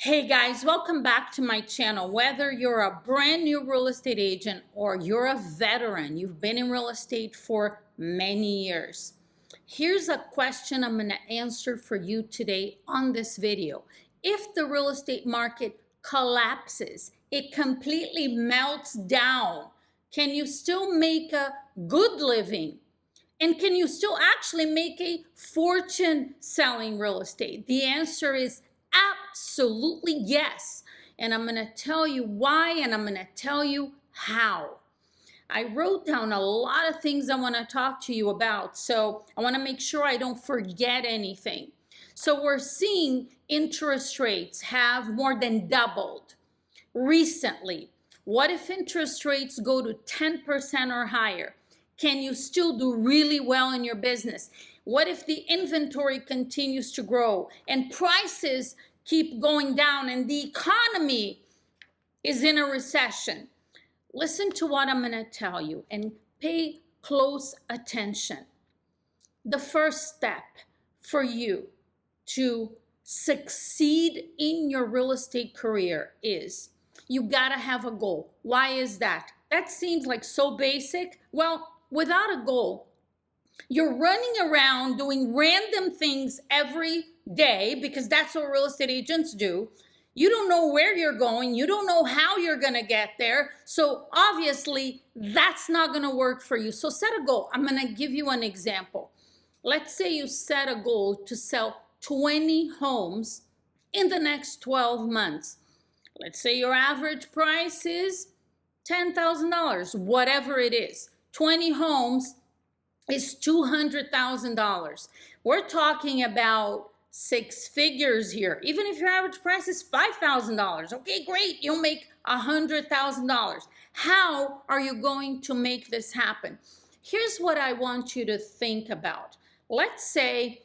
Hey guys, welcome back to my channel. Whether you're a brand new real estate agent or you're a veteran, you've been in real estate for many years. Here's a question I'm going to answer for you today on this video. If the real estate market collapses, it completely melts down, can you still make a good living? And can you still actually make a fortune selling real estate? The answer is absolutely yes. And I'm going to tell you why, and I'm going to tell you how. I wrote down a lot of things I want to talk to you about, so I want to make sure I don't forget anything. So we're seeing interest rates have more than doubled recently. What if interest rates go to 10% or higher? Can you still do really well in your business? What if the inventory continues to grow and prices keep going down and the economy is in a recession? Listen to what I'm going to tell you and pay close attention. The first step for you to succeed in your real estate career is you got to have a goal. Why is that? That seems like so basic. Well, without a goal, you're running around doing random things every day because that's what real estate agents do. You don't know where you're going. You don't know how you're going to get there. So obviously, that's not going to work for you. So set a goal. I'm going to give you an example. Let's say you set a goal to sell 20 homes in the next 12 months. Let's say your average price is $10,000, whatever it is. 20 homes is $200,000. We're talking about six figures here. Even if your average price is $5,000, okay, great, you'll make $100,000. How are you going to make this happen? Here's what I want you to think about. Let's say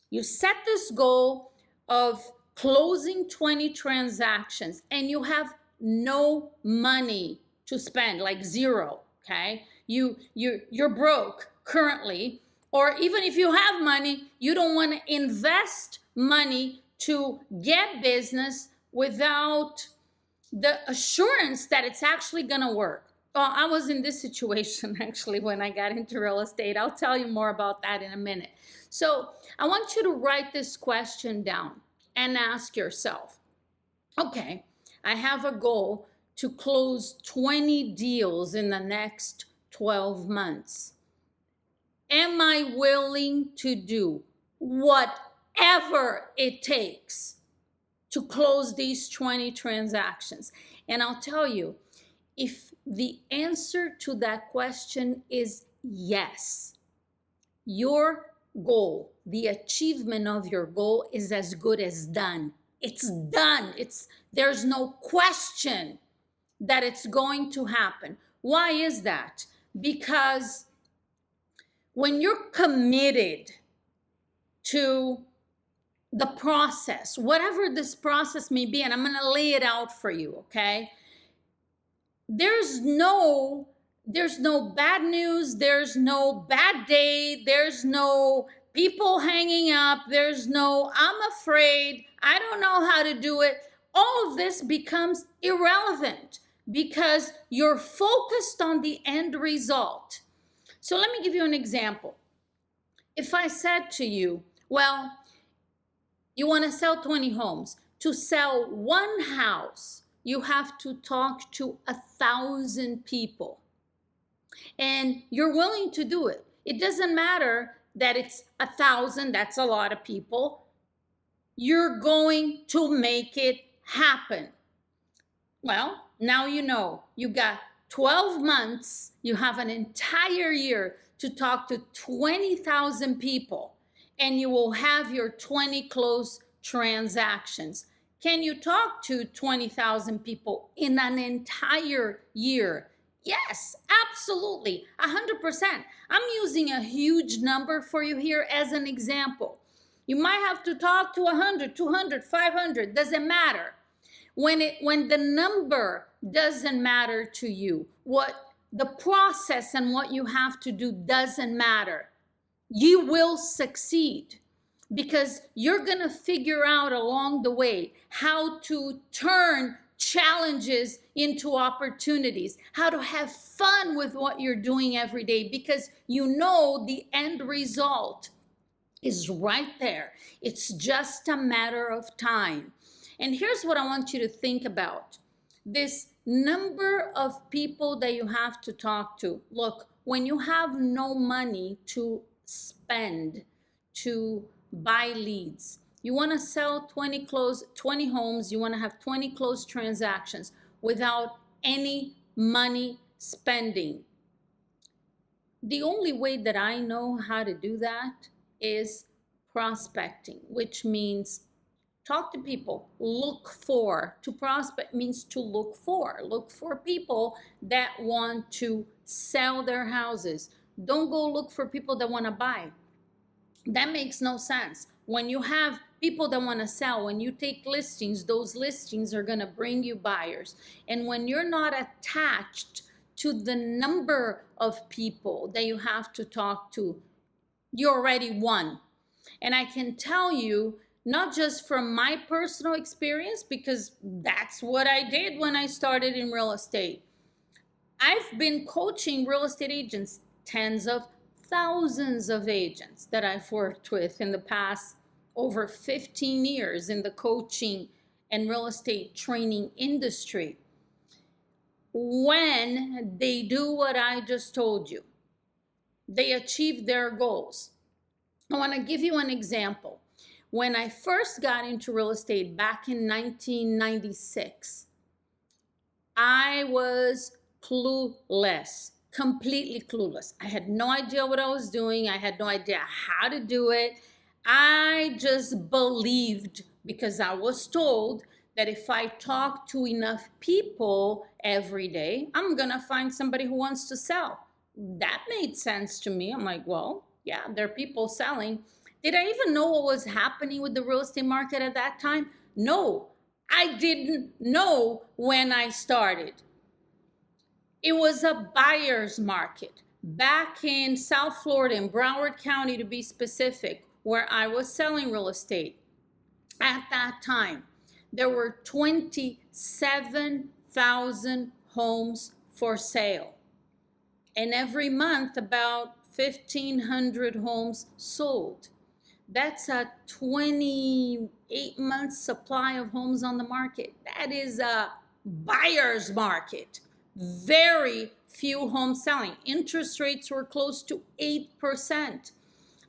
you set this goal of closing 20 transactions and you have no money to spend, like zero, okay? You're broke currently, or even if you have money, you don't want to invest money to get business without the assurance that it's actually going to work. Well, I was in this situation actually when I got into real estate. I'll tell you more about that in a minute. So I want you to write this question down and ask yourself, okay, I have a goal to close 20 deals in the next 12 months. Am I willing to do whatever it takes to close these 20 transactions? And I'll tell you, if the answer to that question is yes, your goal, the achievement of your goal is as good as done. It's done. There's no question that it's going to happen. Why is that? Because when you're committed to the process, whatever this process may be, and I'm going to lay it out for you, okay? There's no bad news, there's no bad day, there's no people hanging up, there's no I'm afraid, I don't know how to do it. All of this becomes irrelevant because you're focused on the end result. So let me give you an example. If I said to you, well, you want to sell 20 homes. To sell one house, you have to talk to 1,000 people. And you're willing to do it. It doesn't matter that it's 1,000, that's a lot of people. You're going to make it happen. Well, now you know. You got 12 months, you have an entire year to talk to 20,000 people, and you will have your 20 closed transactions. Can you talk to 20,000 people in an entire year? Yes, absolutely, 100%. I'm using a huge number for you here as an example. You might have to talk to 100, 200, 500, doesn't matter. When the number doesn't matter to you, what the process and what you have to do doesn't matter. You will succeed. because you're going to figure out along the way how to turn challenges into opportunities, how to have fun with what you're doing every day, because you know the end result is right there. It's just a matter of time. And here's what I want you to think about. This number of people that you have to talk to. Look, when you have no money to spend to buy leads, you want to sell 20 homes, you want to have 20 closed transactions without any money spending. The only way that I know how to do that is prospecting, which means talk to people, look for. To prospect means to look for. Look for people that want to sell their houses. Don't go look for people that want to buy. That makes no sense. When you have people that want to sell, when you take listings, those listings are going to bring you buyers. And when you're not attached to the number of people that you have to talk to, you already won. And I can tell you, not just from my personal experience, because that's what I did when I started in real estate. I've been coaching real estate agents, tens of thousands of agents that I've worked with in the past over 15 years in the coaching and real estate training industry. When they do what I just told you, they achieve their goals. I want to give you an example. When I first got into real estate back in 1996, I was clueless, completely clueless. I had no idea what I was doing. I had no idea how to do it. I just believed, because I was told that if I talk to enough people every day, I'm going to find somebody who wants to sell. That made sense to me. I'm like, well, yeah, there are people selling. Did I even know what was happening with the real estate market at that time? No, I didn't know when I started. It was a buyer's market. Back in South Florida, in Broward County to be specific, where I was selling real estate, at that time, there were 27,000 homes for sale. And every month, about 1,500 homes sold. That's a 28-month supply of homes on the market. That is a buyer's market. Very few homes selling. Interest rates were close to 8%.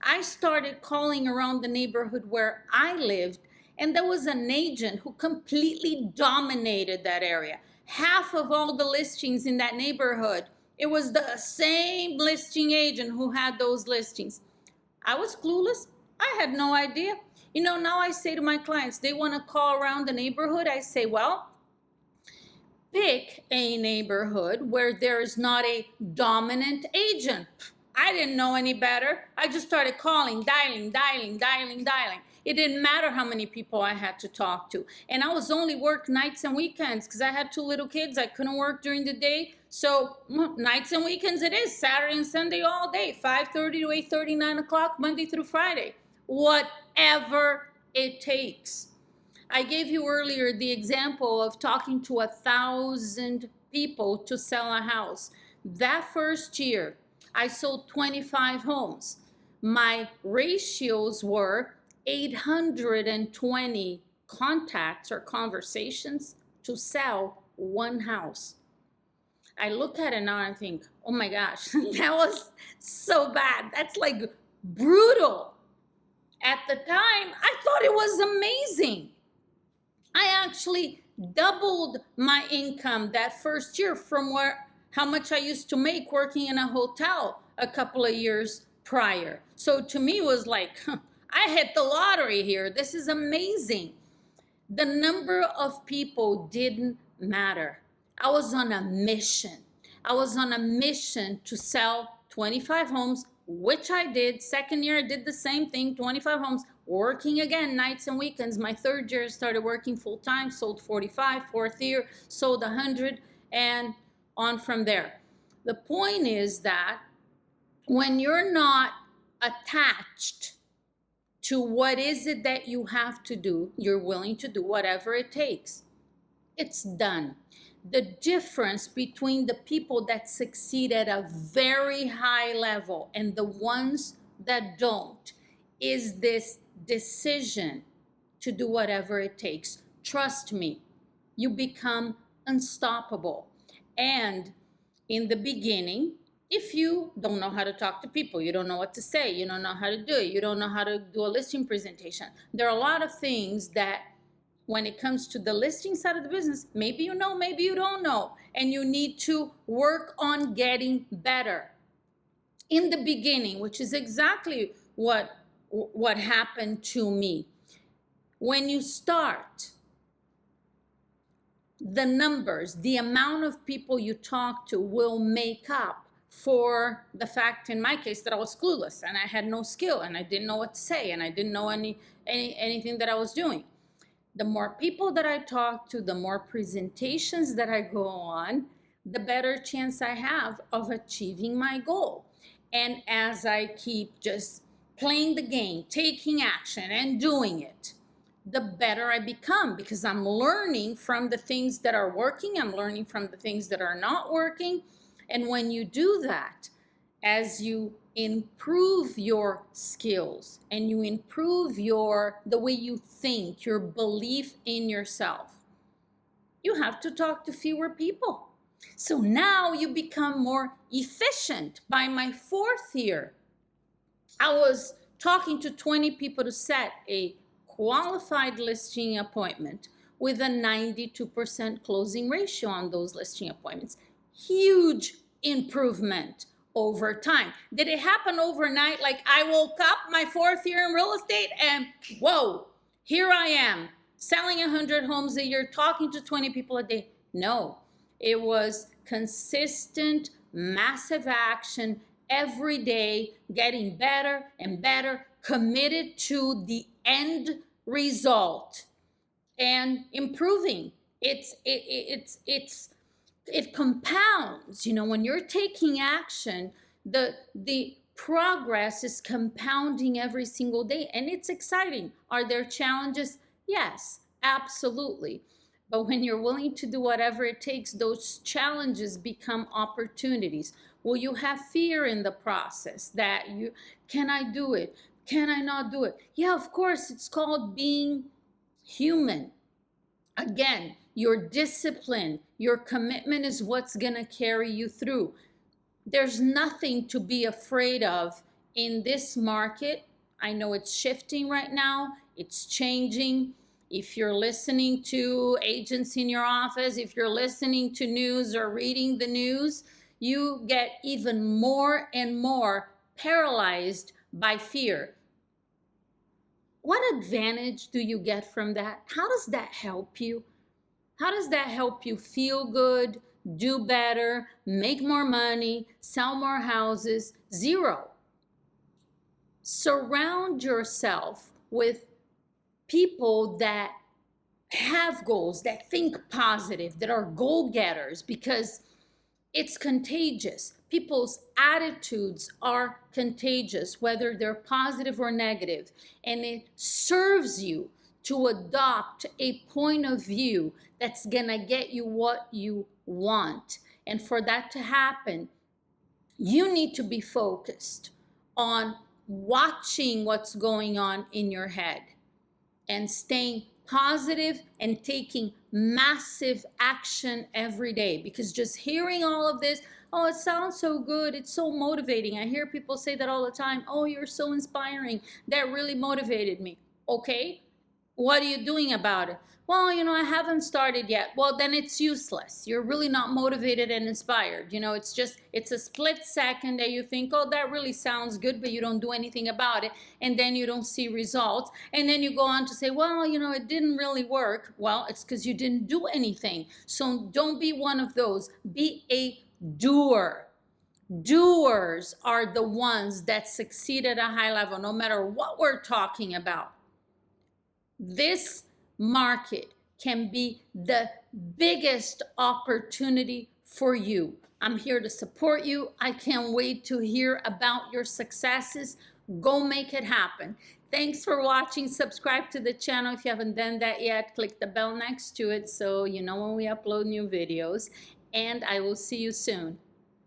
I started calling around the neighborhood where I lived, and there was an agent who completely dominated that area. Half of all the listings in that neighborhood, it was the same listing agent who had those listings. I was clueless. I had no idea. You know, now I say to my clients, they want to call around the neighborhood. I say, well, pick a neighborhood where there is not a dominant agent. I didn't know any better. I just started calling, dialing. It didn't matter how many people I had to talk to. And I was only work nights and weekends because I had 2 little kids. I couldn't work during the day. So nights and weekends it is, Saturday and Sunday all day, 5:30 to 8:30, 9 o'clock, Monday through Friday. Whatever it takes. I gave you earlier the example of talking to 1,000 people to sell a house. That first year, I sold 25 homes. My ratios were 820 contacts or conversations to sell one house. I look at it now and I think, oh my gosh, that was so bad. That's like brutal. At the time, I thought it was amazing. I actually doubled my income that first year from how much I used to make working in a hotel a couple of years prior. So to me, it was like, I hit the lottery here. This is amazing. The number of people didn't matter. I was on a mission. I was on a mission to sell 25 homes, which I did. Second year, I did the same thing, 25 homes, working again nights and weekends. My third year, I started working full time, sold 45. Fourth year, sold 100, and on from there. The point is that when you're not attached to what is it that you have to do. You're willing to do whatever it takes. It's done. The difference between the people that succeed at a very high level and the ones that don't is this decision to do whatever it takes. Trust me, you become unstoppable. And in the beginning, if you don't know how to talk to people, you don't know what to say, you don't know how to do it, you don't know how to do a listing presentation, there are a lot of things that when it comes to the listing side of the business, maybe you know, maybe you don't know, and you need to work on getting better. In the beginning, which is exactly what happened to me. When you start, the numbers, the amount of people you talk to will make up for the fact, in my case, that I was clueless and I had no skill and I didn't know what to say and I didn't know anything that I was doing. The more people that I talk to, the more presentations that I go on, the better chance I have of achieving my goal. And as I keep just playing the game, taking action and doing it, the better I become, because I'm learning from the things that are working, I'm learning from the things that are not working. And when you do that, as you improve your skills and you improve the way you think, your belief in yourself, you have to talk to fewer people. So now you become more efficient. By my 4th year, I was talking to 20 people to set a qualified listing appointment with a 92% closing ratio on those listing appointments. Huge improvement over time. Did it happen overnight? Like I woke up my 4th year in real estate and whoa, here I am selling 100 homes a year, talking to 20 people a day. No, it was consistent, massive action every day, getting better and better, committed to the end result and improving. It compounds. You know, when you're taking action, the progress is compounding every single day, and it's exciting. Are there challenges? Yes, absolutely. But when you're willing to do whatever it takes, those challenges become opportunities. Will you have fear in the process that can I do it? Can I not do it? Yeah, of course, it's called being human. Again, your discipline, your commitment is what's gonna carry you through. There's nothing to be afraid of in this market. I know it's shifting right now, it's changing. If you're listening to agents in your office, if you're listening to news or reading the news, you get even more and more paralyzed by fear. What advantage do you get from that? How does that help you? How does that help you feel good, do better, make more money, sell more houses? Zero. Surround yourself with people that have goals, that think positive, that are goal-getters, because it's contagious. People's attitudes are contagious, whether they're positive or negative, and it serves you to adopt a point of view that's gonna get you what you want. And for that to happen, you need to be focused on watching what's going on in your head and staying positive and taking massive action every day. Because just hearing all of this, oh, it sounds so good, it's so motivating. I hear people say that all the time. Oh, you're so inspiring, that really motivated me. Okay, what are you doing about it? Well, you know, I haven't started yet. Well, then it's useless. You're really not motivated and inspired. You know, it's a split second that you think, oh, that really sounds good, but you don't do anything about it. And then you don't see results. And then you go on to say, well, you know, it didn't really work. Well, it's because you didn't do anything. So don't be one of those. Be a doer. Doers are the ones that succeed at a high level, no matter what we're talking about. This market can be the biggest opportunity for you. I'm here to support you. I can't wait to hear about your successes. Go make it happen. Thanks for watching. Subscribe to the channel if you haven't done that yet. Click the bell next to it so you know when we upload new videos. And I will see you soon.